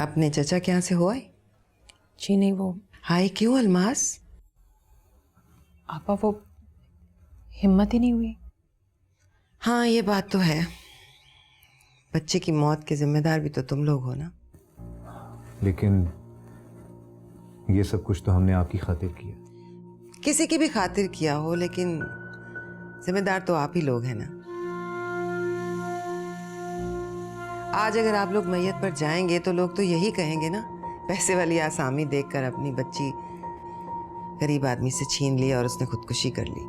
अपने चचा के यहाँ से हो आई? जी नहीं, वो हाय क्यों अलमास? आपा वो हिम्मत ही नहीं हुई। हाँ ये बात तो है, बच्चे की मौत के जिम्मेदार भी तो तुम लोग हो ना। लेकिन ये सब कुछ तो हमने आपकी खातिर किया। किसी की भी खातिर किया हो, लेकिन जिम्मेदार तो आप ही लोग हैं ना। आज अगर आप लोग मैयत पर जाएंगे तो लोग तो यही कहेंगे ना, पैसे वाली आसामी देखकर अपनी बच्ची गरीब आदमी से छीन ली और उसने खुदकुशी कर ली।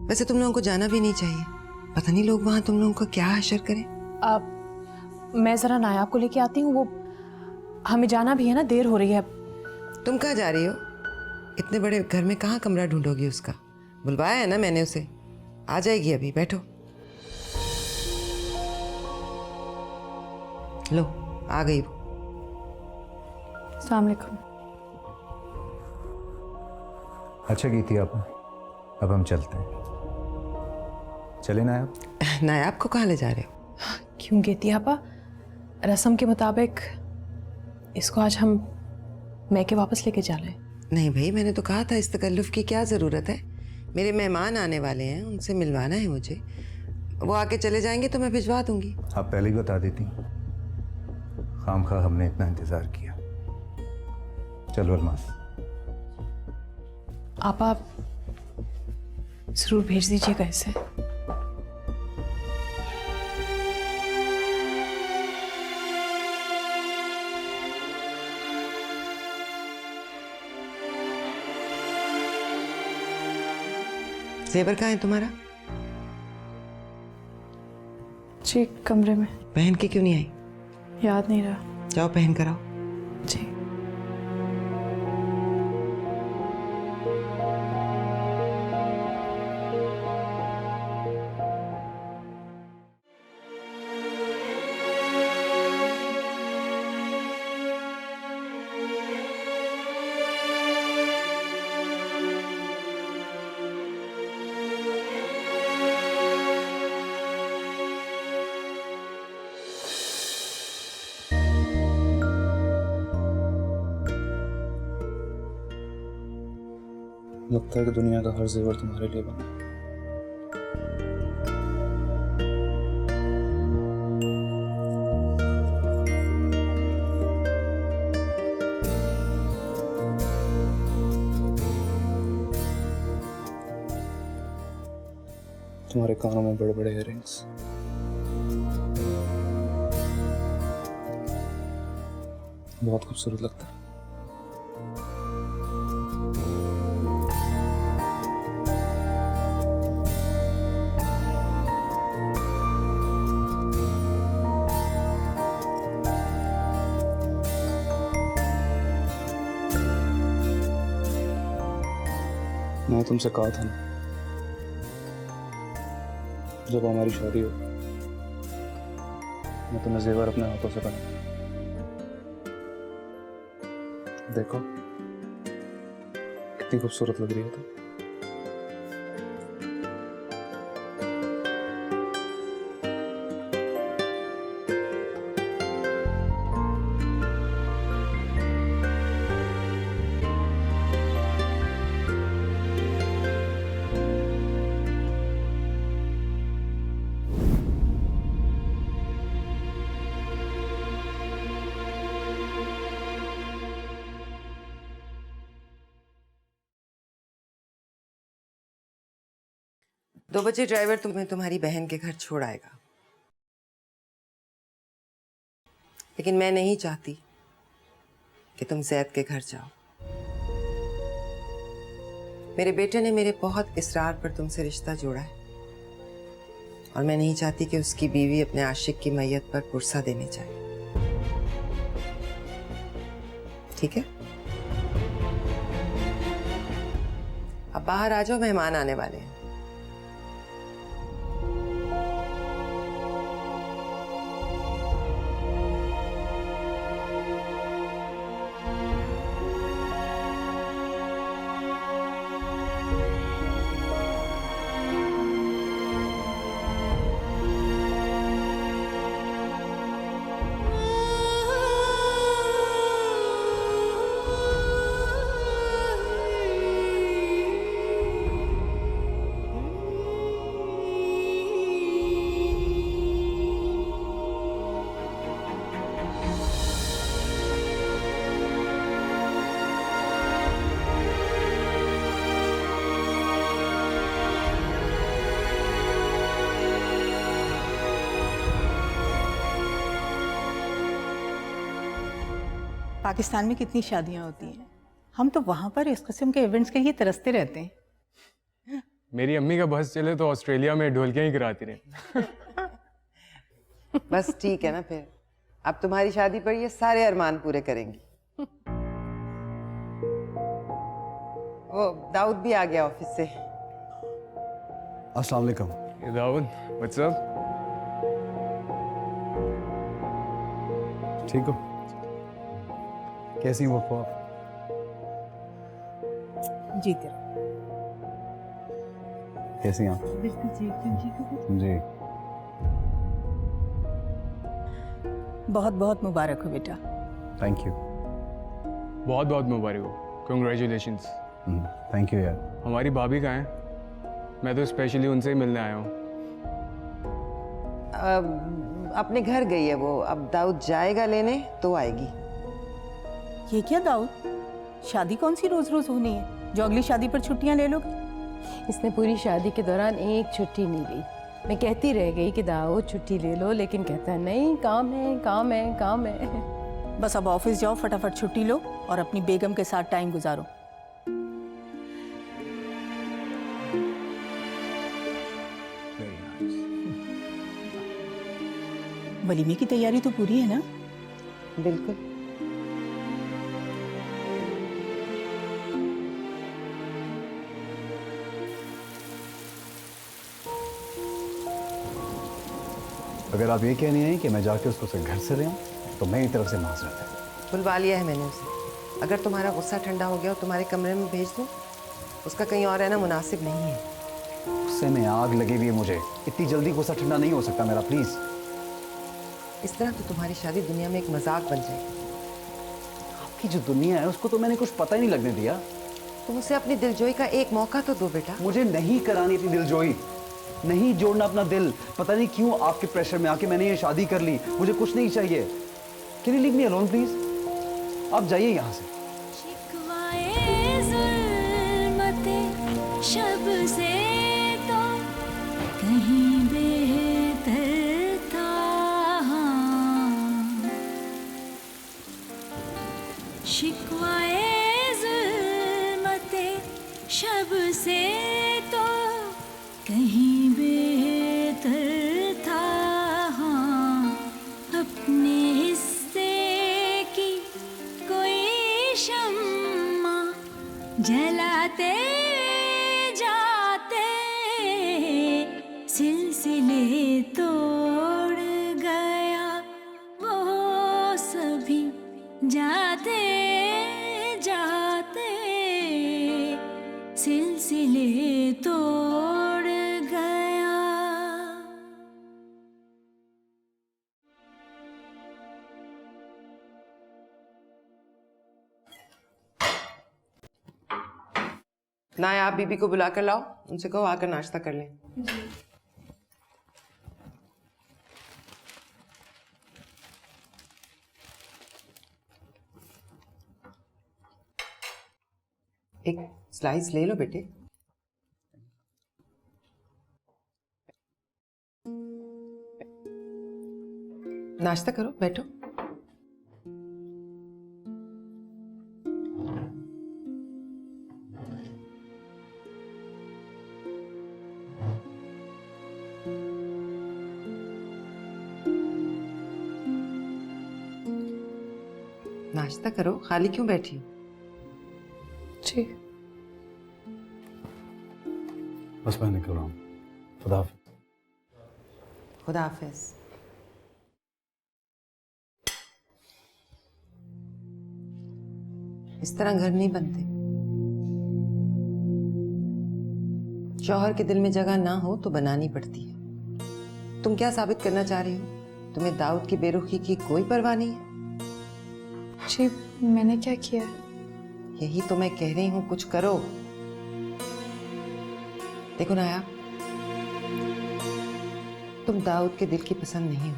वैसे तुम लोगों को जाना भी नहीं चाहिए, पता नहीं लोग वहां तुम लोगों को क्या हशर करें। मैं जरा नायाब को लेके आती हूँ, वो हमें जाना भी है ना, देर हो रही है। तुम कहाँ जा रही हो? इतने बड़े घर में कहाँ कमरा ढूंढोगी उसका? बुलवाया है ना मैंने उसे, आ जाएगी अभी, बैठो। लो आ गई वो। अस्सलाम वालेकुम। अच्छा की थी आपने, अब हम चलते हैं। चले नायाब? नायाब को कहाँ ले जा रहे हो? क्यों गेती आपा, रस्म के मुताबिक इसको आज हम मैके वापस लेके जा रहे हैं। नहीं भाई, मैंने तो कहा था इस तकल्लुफ की क्या ज़रूरत है। मेरे मेहमान आने वाले हैं, उनसे मिलवाना है मुझे। वो आके चले जाएंगे तो मैं भिजवा दूंगी। आप पहले ही बता देती, खामखा हमने इतना इंतजार किया। चलो अलमास। आपा जरूर भेज दीजिएगा इसे। जेवर कहाँ है तुम्हारा? जी कमरे में। पहन के क्यों नहीं आई? याद नहीं रहा। जाओ पहन कर आओ। जी। लगता है कि दुनिया का हर जेवर तुम्हारे लिए बना। तुम्हारे कानों में बड़े बड़े इयररिंग्स, बहुत खूबसूरत लगता है। मैं तुमसे कहा था ना, जब हमारी शादी हो मैं तुम्हें जेवर अपने हाथों से पहनाऊंगा। देखो कितनी खूबसूरत लग रही है तुम। दो बजे ड्राइवर तुम्हें तुम्हारी बहन के घर छोड़ आएगा, लेकिन मैं नहीं चाहती कि तुम जैद के घर जाओ। मेरे बेटे ने मेरे बहुत इसरार पर तुमसे रिश्ता जोड़ा है और मैं नहीं चाहती कि उसकी बीवी अपने आशिक की मैयत पर पुरसा देने जाए। ठीक है, अब बाहर आ जाओ, मेहमान आने वाले हैं। पाकिस्तान में कितनी शादियां होती हैं, हम तो वहाँ पर इस किस्म के इवेंट्स के लिए तरसते रहते हैं। मेरी अम्मी का बस चले तो ऑस्ट्रेलिया में ढोलकियां ही कराती रहे। बस ठीक है ना फिर, अब तुम्हारी शादी पर ये सारे अरमान पूरे करेंगी। वो दाऊद भी आ गया ऑफिस से। अस्सलाम वालेकुम। ये दाऊद, व्हाट्स अप? ठीक हो? कैसी हो आप? जीते रहो। कैसी हैं आप? जी। बहुत बहुत मुबारक हो बेटा। Thank you. बहुत बहुत मुबारक हो, कंग्रेचुलेशंस। थैंक यू यार। हमारी भाभी कहाँ है? मैं तो स्पेशली उनसे ही मिलने आया हूँ। अपने घर गई है वो, अब दाऊद जाएगा लेने तो आएगी। ये क्या दाऊद, शादी कौन सी रोज रोज होनी है जो अगली शादी पर छुट्टियां ले लोगे? इसने पूरी शादी के दौरान एक छुट्टी नहीं ली। मैं कहती रह गई कि दाऊद छुट्टी ले लो, लेकिन कहता है नहीं, काम है काम है काम है। बस अब ऑफिस जाओ, फटाफट छुट्टी लो और अपनी बेगम के साथ टाइम गुजारो। वलीमे की तैयारी तो पूरी है ना? बिल्कुल। अगर आप ये कह नहीं हैं कि मैं जाके उसको घर से ले आऊं, तो मेरी तरफ से माजरत है। बुलवा लिया है मैंने उसे। अगर तुम्हारा गुस्सा ठंडा हो गया और तुम्हारे कमरे में भेज दूं, उसका कहीं और रहना मुनासिब नहीं है। गुस्से में आग लगी हुई है मुझे, इतनी जल्दी गुस्सा ठंडा नहीं हो सकता मेरा, प्लीज। इस तरह तो तुम्हारी शादी दुनिया में एक मजाक बन जाएगी। आपकी जो दुनिया है उसको तो मैंने कुछ पता ही नहीं लगने दिया। तुम उसे अपनी दिलजोई का एक मौका तो दो बेटा। मुझे नहीं करानी अपनी दिलजोई, नहीं जोड़ना अपना दिल। पता नहीं क्यों आपके प्रेशर में आके मैंने ये शादी कर ली। मुझे कुछ नहीं चाहिए। Can you leave me alone please? आप जाइए यहाँ से। शब से तो कहीं बेहतर था, शिकवाए ज़ुल्मते शब से तो कहीं बेहतर था। अपने हिस्से की कोई शम्मा जलाते जाते सिलसिले तोड़ गया वो सभी जाते जाते सिलसिले तोड़ गया। नायाब बीबी को बुला कर लाओ, उनसे कहो आकर नाश्ता कर लें। एक स्लाइस ले लो बेटे। नाश्ता करो, बैठो। नाश्ता करो, खाली क्यों बैठी? जी। बस मैं निकल रहा हूँ। खुदा हाफिज। खुदा हाफिज। इस तरह घर नहीं बनते। शौहर के दिल में जगह ना हो तो बनानी पड़ती है। तुम क्या साबित करना चाह रही हो? तुम्हें दाऊद की बेरुखी की कोई परवाह नहीं है? जी, मैंने क्या किया? यही तो मैं कह रही हूं, कुछ करो। देखो नाया, तुम दाऊद के दिल की पसंद नहीं हो।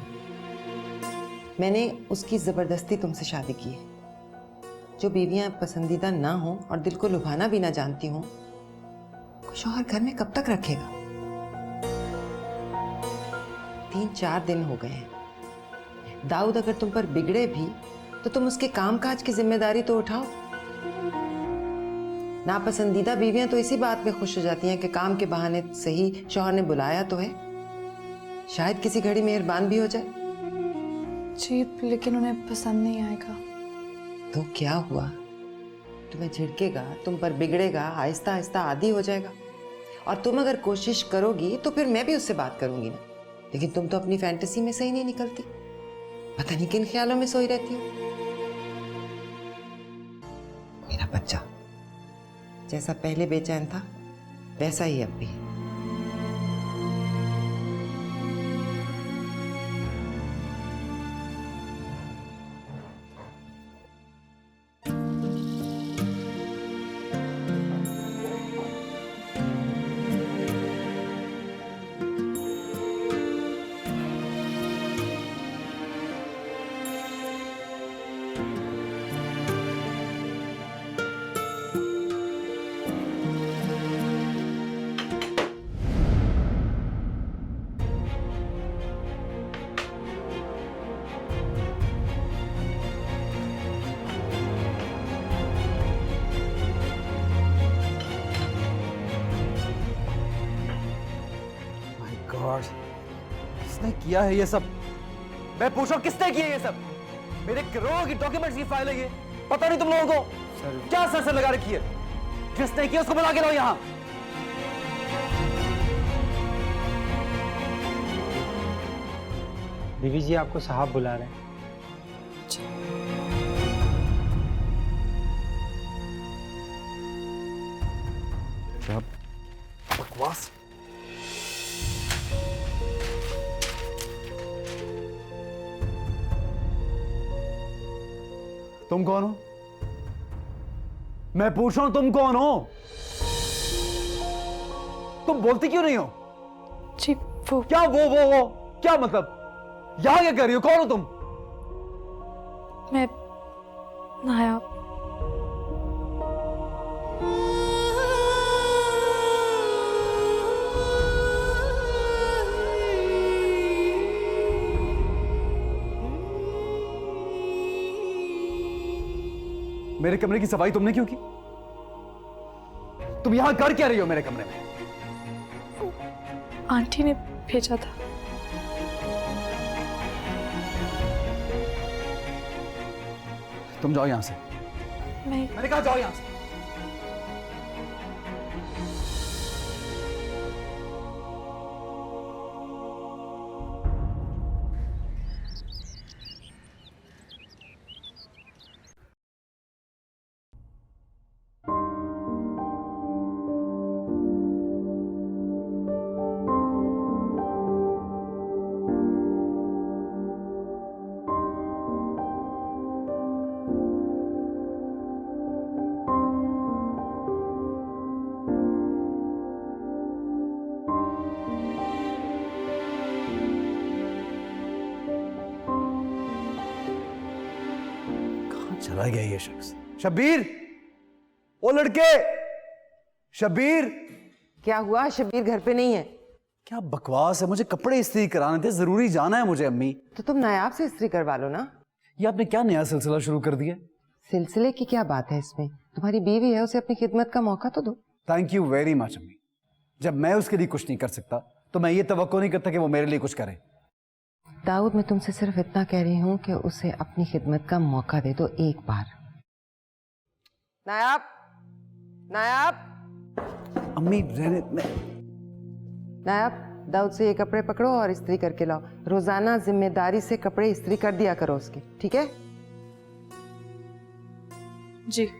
मैंने उसकी जबरदस्ती तुमसे शादी की है। जो बीवियां पसंदीदा ना हो और दिल को लुभाना भी ना जानती हो, शौहर घर में कब तक रखेगा? 3-4 दिन हो गए हैं। दाऊद अगर तुम पर बिगड़े भी तो तो तुम उसके कामकाज की जिम्मेदारी तो उठाओ। नापसंदीदा बीवियां तो इसी बात में खुश हो जाती हैं कि काम के बहाने सही शौहर ने बुलाया तो है, शायद किसी घड़ी मेहरबान भी हो जाए। जी लेकिन उन्हें पसंद नहीं आएगा। तो क्या हुआ, तुम्हें झिड़केगा, तुम पर बिगड़ेगा, आहिस्ता आहिस्ता आदी हो जाएगा। और तुम अगर कोशिश करोगी तो फिर मैं भी उससे बात करूंगी ना। लेकिन तुम तो अपनी फैंटेसी में से ही नहीं निकलती, पता नहीं किन ख्यालों में सोई रहती हो। मेरा बच्चा जैसा पहले बेचैन था वैसा ही अब भी। किसने किया है ये सब? मैं पूछो किसने किया ये सब? मेरे करोड़ों की डॉक्यूमेंट्स की फाइल है ये, पता नहीं तुम लोगों को क्या सर लगा रखी है? किसने किया उसको बुला के लाओ यहां। बीवी जी आपको साहब बुला रहे हैं। क्या बकवास। तुम कौन हो? मैं पूछ रहा हूं तुम कौन हो? तुम बोलती क्यों नहीं हो? जी वो क्या वो क्या मतलब? यहां क्या कर रही हो? कौन हो तुम? मैं नायाब। मेरे कमरे की सफाई तुमने क्यों की? तुम यहां कर क्या रही हो मेरे कमरे में? आंटी ने भेजा था। तुम जाओ यहां से। मैंने कहा जाओ यहां से। चला गया ये शख्स। शब्बीर, ओ लड़के, शब्बीर। क्या हुआ? शब्बीर घर पे नहीं है? क्या बकवास है, मुझे कपड़े इस्त्री कराने थे, जरूरी जाना है मुझे अम्मी। तो तुम नायाब से इस्त्री करवा लो ना। ये आपने क्या नया सिलसिला शुरू कर दिया? सिलसिले की क्या बात है इसमें? तुम्हारी बीवी है, उसे अपनी खिदमत का मौका तो दो। थैंक यू वेरी मच अम्मी। जब मैं उसके लिए कुछ नहीं कर सकता तो मैं ये तवक्को नहीं करता कि वो मेरे लिए कुछ करे। दाऊद, मैं तुमसे सिर्फ इतना कह रही हूँ कि उसे अपनी खिदमत का मौका दे दो एक बार। नायाब, नायाब। अम्मी रहने नायाब, दाऊद से ये कपड़े पकड़ो और इस्त्री करके लाओ। रोजाना जिम्मेदारी से कपड़े इस्त्री कर दिया करो उसके, ठीक है? जी।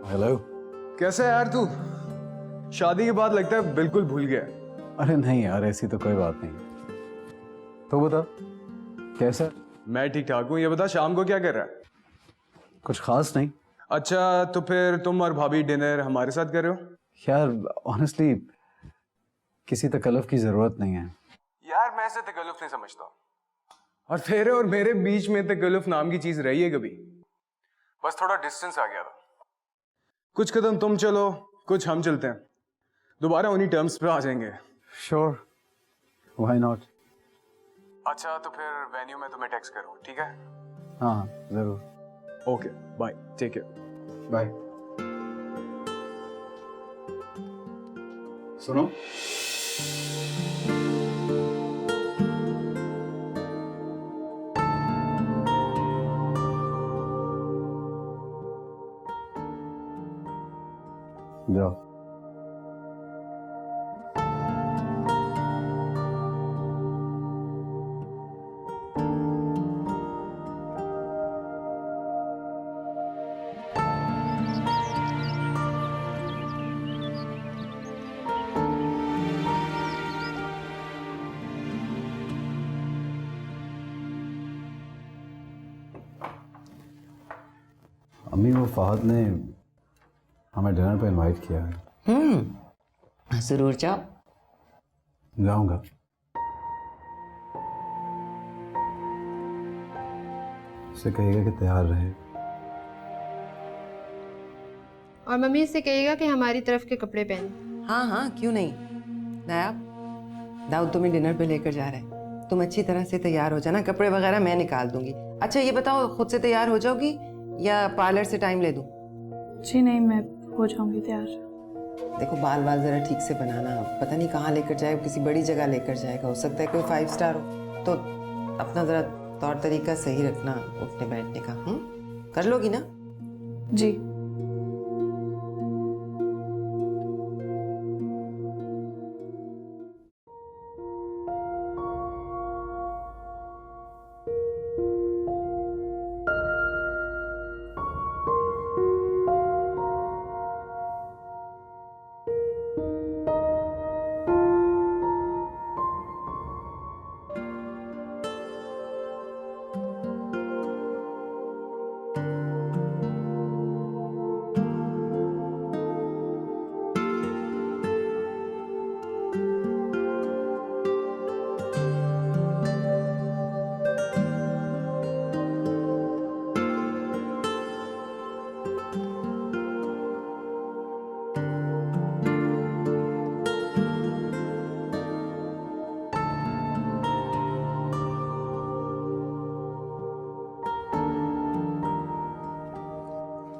हेलो। कैसा है यार तू? शादी के बाद लगता है बिल्कुल भूल गया। अरे नहीं यार, ऐसी तो कोई बात नहीं। तो बता कैसा? मैं ठीक ठाक हूँ। ये बता शाम को क्या कर रहा है? कुछ खास नहीं। अच्छा, तो फिर तुम और भाभी डिनर हमारे साथ कर रहे हो? यार ऑनेस्टली किसी तकल्लुफ की जरूरत नहीं है। यार मैं इसे तकल्लुफ नहीं समझता। और तेरे और मेरे बीच में तकल्लुफ नाम की चीज रही है कभी? बस थोड़ा डिस्टेंस आ गया था। कुछ कदम तुम चलो, कुछ हम चलते हैं, दोबारा उन्हीं टर्म्स पे आ जाएंगे। Sure, why not. अच्छा तो फिर वेन्यू में तुम्हें टेक्स्ट करूँ, ठीक है? हाँ जरूर। Okay bye, take care. Bye. सुनो, जाओ। अम्मी, वो फहद ने हमें डिनर पे इनवाइट किया है। जरूर जाओ। जाऊंगा। उसे कहिएगा कि तैयार रहे। और मम्मी से कहिएगा कि हमारी तरफ के कपड़े पहने। हाँ हाँ, क्यों नहीं। नायाब, दाऊद तुम्हें डिनर पे लेकर जा रहे हैं, तुम अच्छी तरह से तैयार हो जाना, कपड़े वगैरह मैं निकाल दूंगी। अच्छा ये बताओ, खुद से तैयार हो जाओगी या पार्लर से टाइम ले दूं? जी नहीं, मैं हो जाऊंगी तैयार। देखो बाल बाल जरा ठीक से बनाना, पता नहीं कहाँ लेकर जाएगा, किसी बड़ी जगह लेकर जाएगा, हो सकता है कोई 5 स्टार हो, तो अपना जरा तौर तरीका सही रखना उठने बैठने का। कर लोगी ना? जी।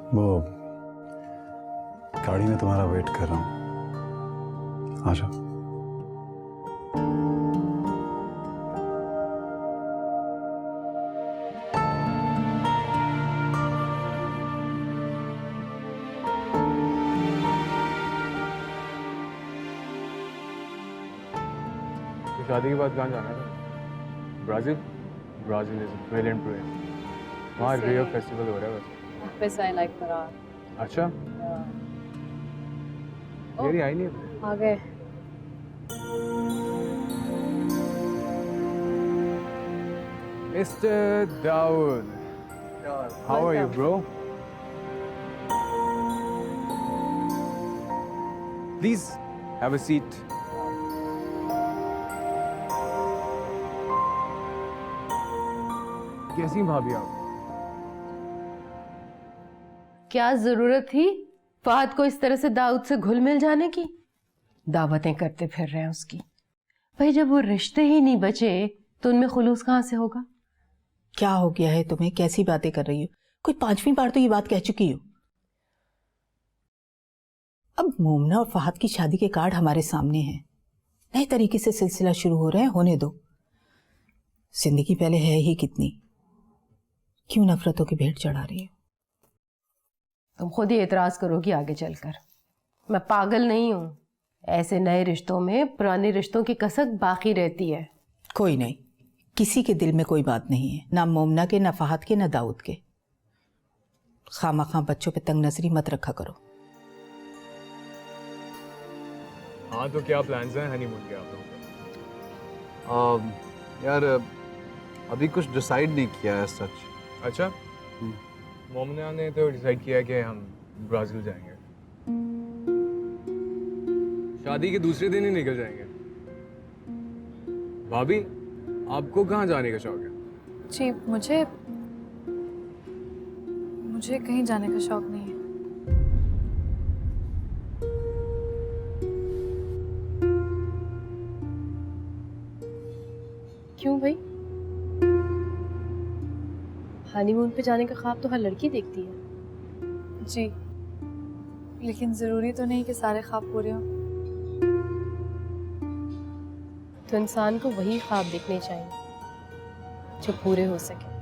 वो गाड़ी में तुम्हारा वेट कर रहा हूँ, आ जाओ। तो शादी के बाद कहाँ जाना है? Brazil? Brazil is a brilliant place. वहाँ रियो फेस्टिवल हो रहा है वैसे। Yes, I like Farah. अच्छा, मेरी आई नहीं है। आ गए। Mr. Dawood, how are you, bro? Please have a seat. कैसी भाभी आप? क्या जरूरत थी फहद को इस तरह से दाऊद से घुल मिल जाने की? दावतें करते फिर रहे हैं उसकी। भाई जब वो रिश्ते ही नहीं बचे तो उनमें खुलूस कहाँ से होगा? क्या हो गया है तुम्हें? कैसी बातें कर रही हो? कोई 5वीं बार तो ये बात कह चुकी हो। अब मोमना और फहद की शादी के कार्ड हमारे सामने हैं, नए तरीके से सिलसिला शुरू हो रहे हैं, होने दो। जिंदगी पहले है ही कितनी, क्यों नफरतों की भेंट चढ़ा रही है? तुम खुद ही एतराज करोगी आगे चलकर। मैं पागल नहीं हूं, ऐसे नए रिश्तों में पुराने रिश्तों की कसक बाकी रहती है। कोई नहीं, किसी के दिल में कोई बात नहीं है, ना मोमना के, ना फहद के, ना दाऊद के। खामा बच्चों पे तंग नजरी मत रखा करो। हाँ तो क्या प्लान्स हैं हनीमून के आप लोगों के? यार अभी कुछ डिसाइड नहीं किया है सच। अच्छा, मोमना ने तो डिसाइड किया कि हम ब्राज़ील जाएंगे, शादी के दूसरे दिन ही निकल जाएंगे। भाभी आपको कहाँ जाने का शौक है? जी मुझे कहीं जाने का शौक नहीं है। क्यों भाई? हनीमून पे जाने का ख्वाब तो हर लड़की देखती है। जी लेकिन ज़रूरी तो नहीं कि सारे ख्वाब पूरे हों। तो इंसान को वही ख्वाब देखने चाहिए जो पूरे हो सके।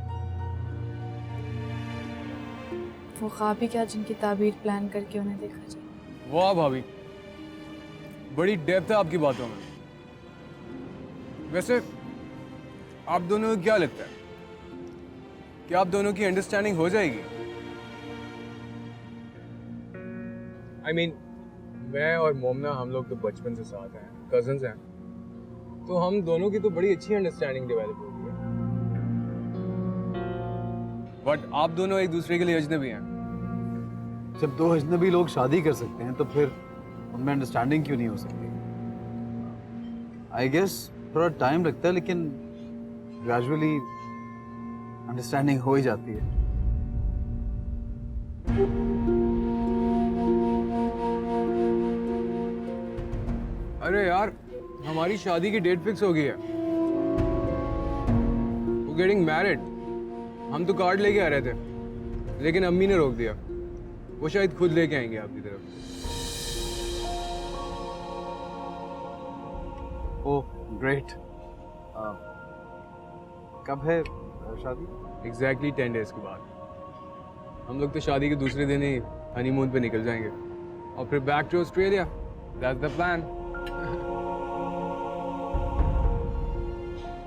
वो ख्वाब ही क्या जिनकी ताबीर प्लान करके उन्हें देखा जाए। वाह भाभी, बड़ी डेप्थ है आपकी बातों में। वैसे आप दोनों को क्या लगता है कि आप दोनों की अंडरस्टैंडिंग हो जाएगी? I mean, मैं और मोमना हम लोग तो बचपन से साथ हैं, कजन्स हैं, तो हम दोनों की तो बड़ी अच्छी अंडरस्टैंडिंग डेवलप हो गई है। बट आप दोनों एक दूसरे के लिए अजनबी हैं। जब दो अजनबी लोग शादी कर सकते हैं तो फिर उनमें अंडरस्टैंडिंग क्यों नहीं हो सकती? आई गेस थोड़ा टाइम लगता है, लेकिन ग्रेजुअली अंडरस्टैंडिंग हो ही जाती है। अरे यार, हमारी शादी की डेट फिक्स हो गई है। वो गेटिंग मैरिड। हम तो कार्ड लेके आ रहे थे, लेकिन अम्मी ने रोक दिया। वो शायद खुद लेके आएंगे आपकी तरफ। Oh great. कब है शादी? एग्जैक्टली 10 डेज के बाद। हम लोग तो शादी के दूसरे दिन ही हनीमून पे निकल जाएंगे और फिर back to Australia. That's the plan.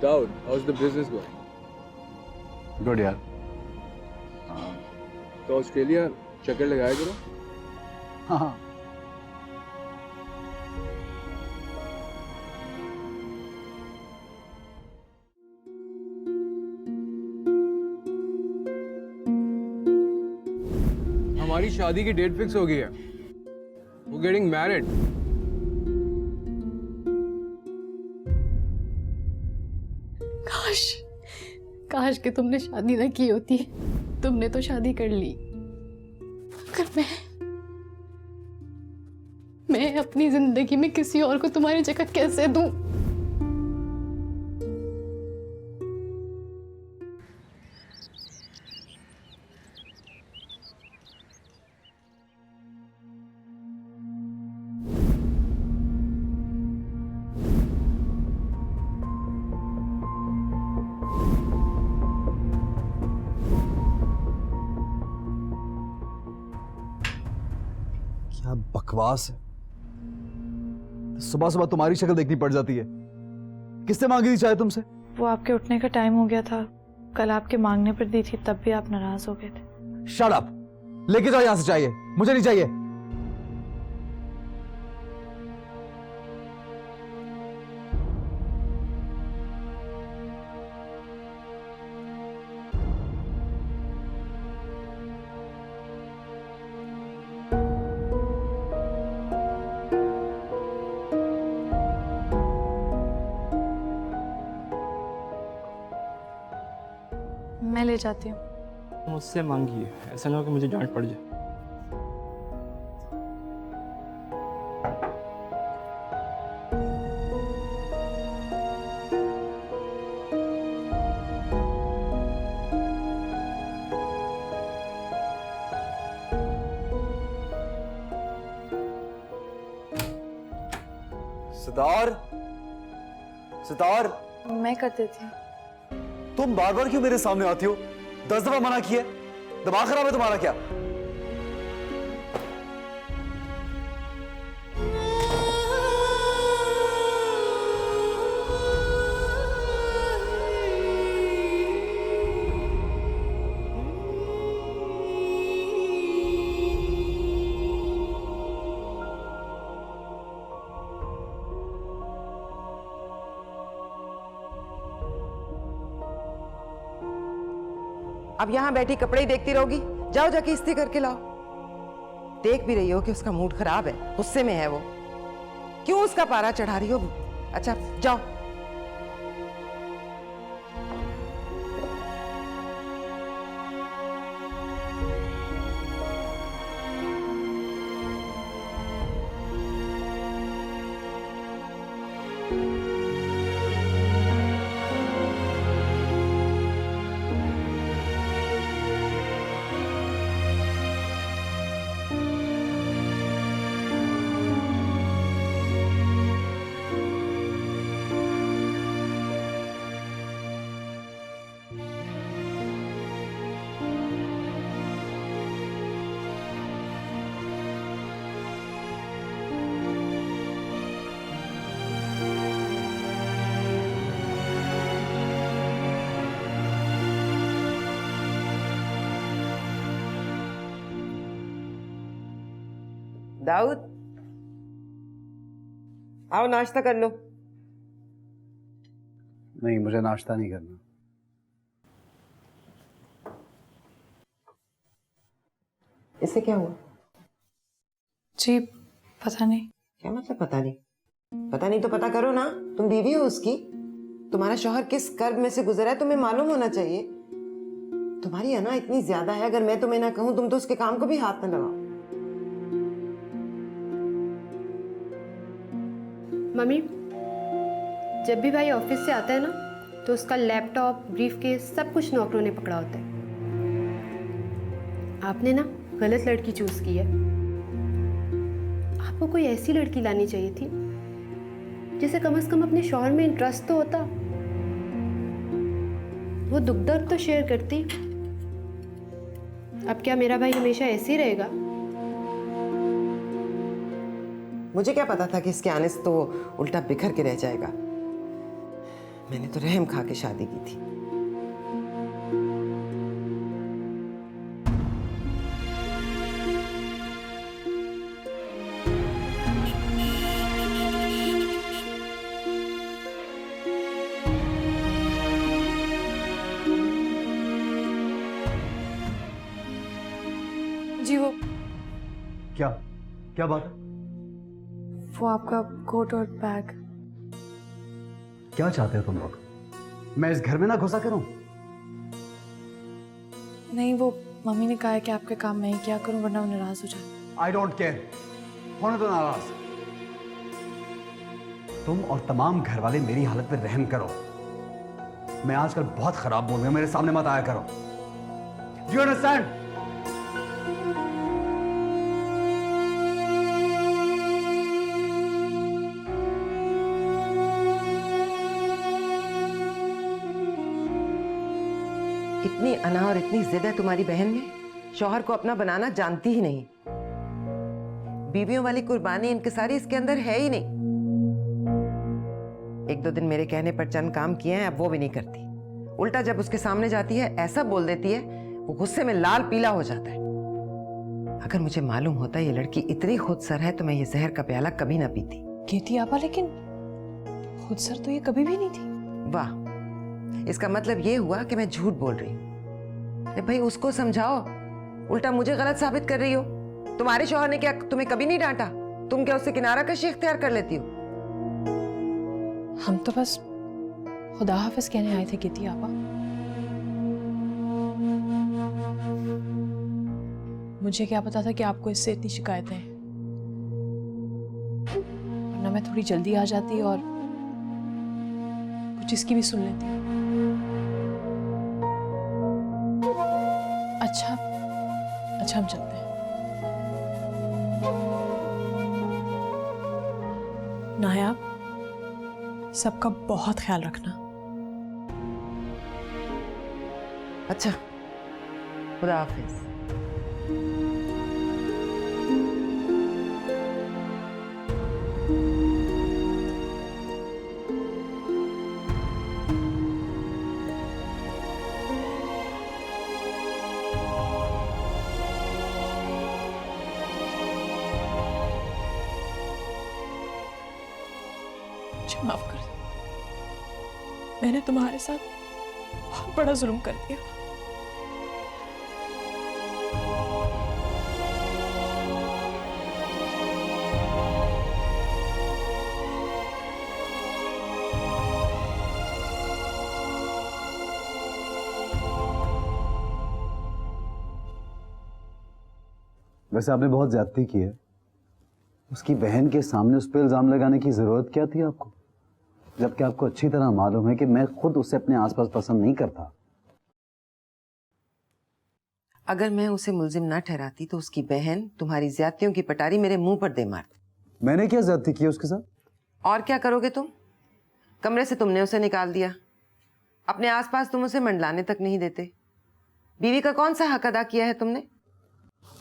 Daud, how's the business going? Good यार। तो ऑस्ट्रेलिया चक्कर लगाया करो। हाँ। हमारी शादी की डेट फिक्स हो गई है। वो गेटिंग मैरिड। काश कि तुमने शादी ना की होती। तुमने तो शादी कर ली। मगर मैं अपनी जिंदगी में किसी और को तुम्हारी जगह कैसे दूं? क्या बकवास है। सुबह सुबह तुम्हारी शक्ल देखनी पड़ जाती है। किसने मांगी थी चाय तुमसे? वो आपके उठने का टाइम हो गया था। कल आपके मांगने पर दी थी, तब भी आप नाराज हो गए थे। Shut up! लेके जाओ यहां से। चाहिए मुझे नहीं चाहिए। मैं ले जाती हूँ। मुझसे मांगिए, ऐसा ना हो कि मुझे डांट पड़ जाए। सितार, सितार, मैं कर देती हूँ। तुम बार बार क्यों मेरे सामने आती हो? 10 दफा मना किया। दिमाग खराब है तुम्हारा क्या? अब यहाँ बैठी कपड़े ही देखती रहोगी? जाओ जाके इस्त्री करके लाओ। देख भी रही हो कि उसका मूड खराब है, गुस्से में है वो। क्यों उसका पारा चढ़ा रही हो? अच्छा जाओ। दाऊद, आओ नाश्ता कर लो। नहीं, मुझे नाश्ता नहीं करना। इससे क्या हुआ? जी पता नहीं। क्या मतलब पता नहीं? पता नहीं तो पता करो ना, तुम बीवी हो उसकी। तुम्हारा शौहर किस कर्ब में से गुजरा है तुम्हें मालूम होना चाहिए। तुम्हारी अना इतनी ज्यादा है, अगर मैं तुम्हें ना कहूं तुम तो उसके काम को भी हाथ न लगाओ। मम्मी, जब भी भाई ऑफिस से आता है ना तो उसका लैपटॉप, ब्रीफकेस सब कुछ नौकरों ने पकड़ा होता है। आपने ना गलत लड़की चूज की है। आपको कोई ऐसी लड़की लानी चाहिए थी जिसे कम से कम अपने शौहर में इंटरेस्ट तो होता, वो दुख दर्द तो शेयर करती। अब क्या मेरा भाई हमेशा ऐसे ही रहेगा? मुझे क्या पता था कि इसके आने से तो उल्टा बिखर के रह जाएगा। मैंने तो रहम खा के शादी की थी। जी वो क्या क्या बात है? वो आपका कोट और बैग। क्या चाहते हो तुम लोग? मैं इस घर में ना घुसा करूं? नहीं, वो मम्मी ने कहा है कि आपके काम मैं ही किया करूं वरना वो नाराज हो जाए। आई डोंट केयर, होने दो नाराज। तुम और तमाम घर वाले मेरी हालत पे रहम करो। मैं आजकल बहुत खराब बोल रहा हूं, मेरे सामने मत आया करो। Do you understand? इतनी अना और इतनी जिद है तुम्हारी बहन में, शौहर को अपना बनाना जानती ही नहीं। बीवियों वाली कुर्बानी इनकिसारी इसके अंदर है ही नहीं। एक दो दिन मेरे कहने पर चंद काम किए हैं, अब वो भी नहीं करती। उल्टा जब उसके सामने जाती है ऐसा बोल देती है, वो गुस्से में लाल पीला हो जाता है। अगर मुझे मालूम होता ये लड़की इतनी खुदसर है तो मैं ये जहर का प्याला कभी ना पीती। कहती आपा, लेकिन खुदसर तो ये कभी भी नहीं थी। वाह, इसका मतलब ये हुआ कि मैं झूठ बोल रही हूँ। अरे भाई उसको समझाओ, उल्टा मुझे गलत साबित कर रही हो। तुम्हारे शौहर ने क्या तुम्हें कभी नहीं डांटा? तुम क्या उससे किनारा कशी इख्तियार कर लेती हो? हम तो बस खुदा हाफिज कहने आए थे कहती आपा। मुझे क्या पता था कि आपको इससे इतनी शिकायतें हैं, वरना मैं थोड़ी जल्दी आ जाती और कुछ इसकी भी सुन लेती। अच्छा हम चलते हैं। नायाब, सबका बहुत ख्याल रखना। अच्छा, खुदा हाफिज। मुझे माफ कर दो, मैंने तुम्हारे साथ बहुत बड़ा जुल्म कर दिया। वैसे आपने बहुत ज्यादती की है। उसकी बहन के सामने उस पर इल्जाम लगाने की जरूरत क्या थी आपको, जबकि आपको अच्छी तरह मालूम है कि मैं खुद उसे अपने आसपास पसंद नहीं करता। अगर मैं उसे मुल्जिम ना ठहराती तो उसकी बहन तुम्हारी ज्यादतियों की पटारी मेरे मुंह पर दे मारती। मैंने क्या ज्यादती की उसके साथ? और क्या करोगे तुम? कमरे से तुमने उसे निकाल दिया, अपने आसपास तुम उसे मंडलाने तक नहीं देते। बीवी का कौन सा हक अदा किया है तुमने?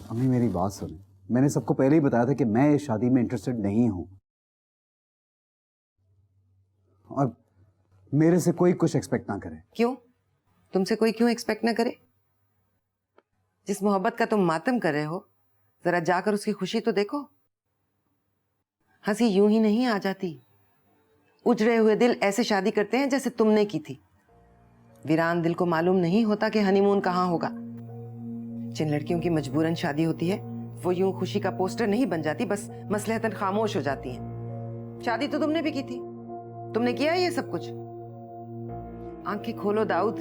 अम्मी मेरी बात सुने, मैंने सबको पहले ही बताया था कि मैं इस शादी में इंटरेस्टेड नहीं हूं, और मेरे से कोई कुछ एक्सपेक्ट ना करे। क्यों? तुमसे कोई क्यों एक्सपेक्ट ना करे? जिस मोहब्बत का तुम मातम कर रहे हो, जरा जाकर उसकी खुशी तो देखो। हंसी यूं ही नहीं आ जाती। उजड़े हुए दिल ऐसे शादी करते हैं जैसे तुमने की थी। वीरान दिल को मालूम नहीं होता कि हनीमून कहाँ होगा। जिन लड़कियों की मजबूरन शादी होती है वो यूं खुशी का पोस्टर नहीं बन जाती, बस मसलहतन खामोश हो जाती हैं। शादी तो तुमने भी की थी, तुमने किया ये सब कुछ। आंखें खोलो दाऊद,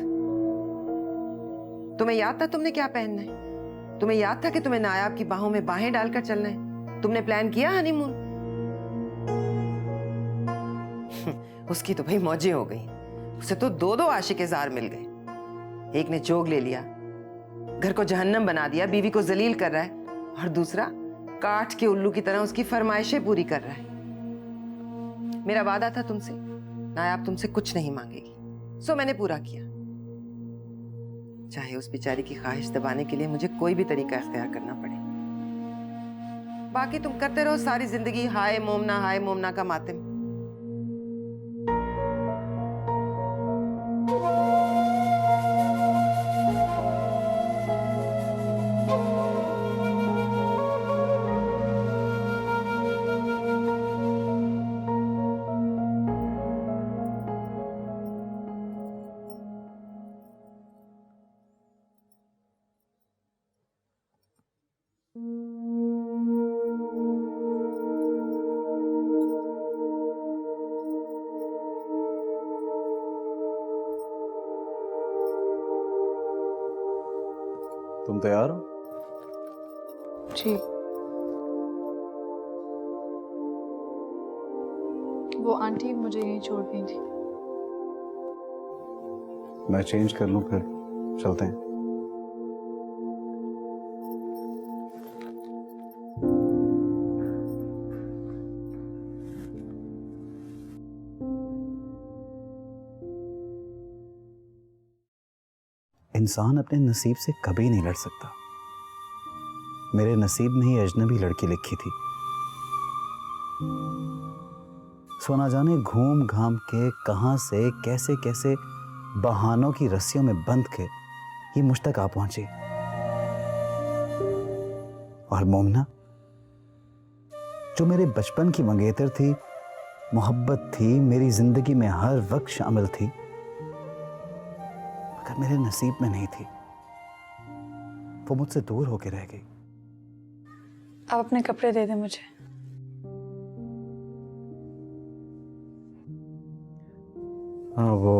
तुम्हें याद था तुमने क्या पहनना है? तुम्हें याद था कि तुम्हें नायाब की बाहों में बाहें डालकर चलना है? तुमने प्लान किया हनीमून? उसकी तो भाई मौजें हो गई। उसे तो दो आशिके जार मिल गए। एक ने जोग ले लिया, घर को जहन्नम बना दिया, बीवी को जलील कर रहा है, और दूसरा काठ के उल्लू की तरह उसकी फरमाइशें पूरी कर रहा है। मेरा वादा था तुमसे, नायाब तुमसे कुछ नहीं मांगेगी, सो मैंने पूरा किया। चाहे उस बेचारी की ख्वाहिश दबाने के लिए मुझे कोई भी तरीका इख्तियार करना पड़े। बाकी तुम करते रहो सारी जिंदगी हाय मोमना का मातिम। तुम तैयार हो? जी। वो आंटी मुझे यहीं छोड़ गई थी। मैं चेंज कर लूं फिर चलते हैं। इंसान अपने नसीब से कभी नहीं लड़ सकता। मेरे नसीब में ही अजनबी लड़की लिखी थी। सो ना जाने घूम घाम के कहां से कैसे कैसे बहानों की रस्सियों में बंध के ये मुझ तक आ पहुंची। और मोमना जो मेरे बचपन की मंगेतर थी, मोहब्बत थी, मेरी जिंदगी में हर वक्त शामिल थी, मगर मेरे नसीब में नहीं थी। वो मुझसे दूर होके रह गई। आप अपने कपड़े दे दें मुझे। हाँ, वो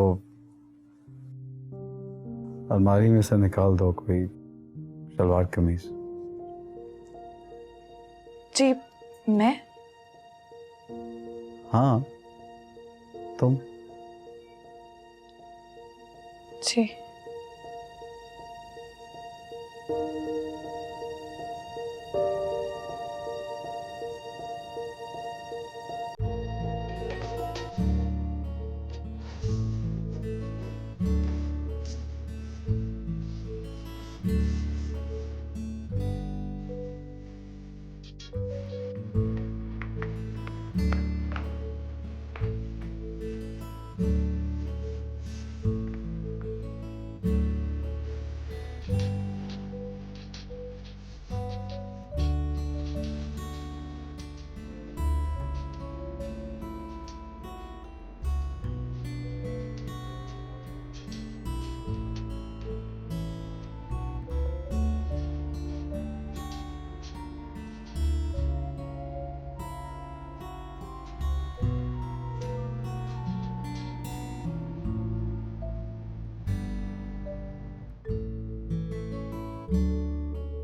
अलमारी में से निकाल दो कोई सलवार कमीज। जी मैं? हाँ तुम। जी।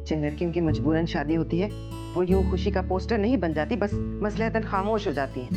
जिन लड़कियों की मजबूरन शादी होती है वो यूं खुशी का पोस्टर नहीं बन जाती, बस मसलहतन खामोश हो जाती हैं।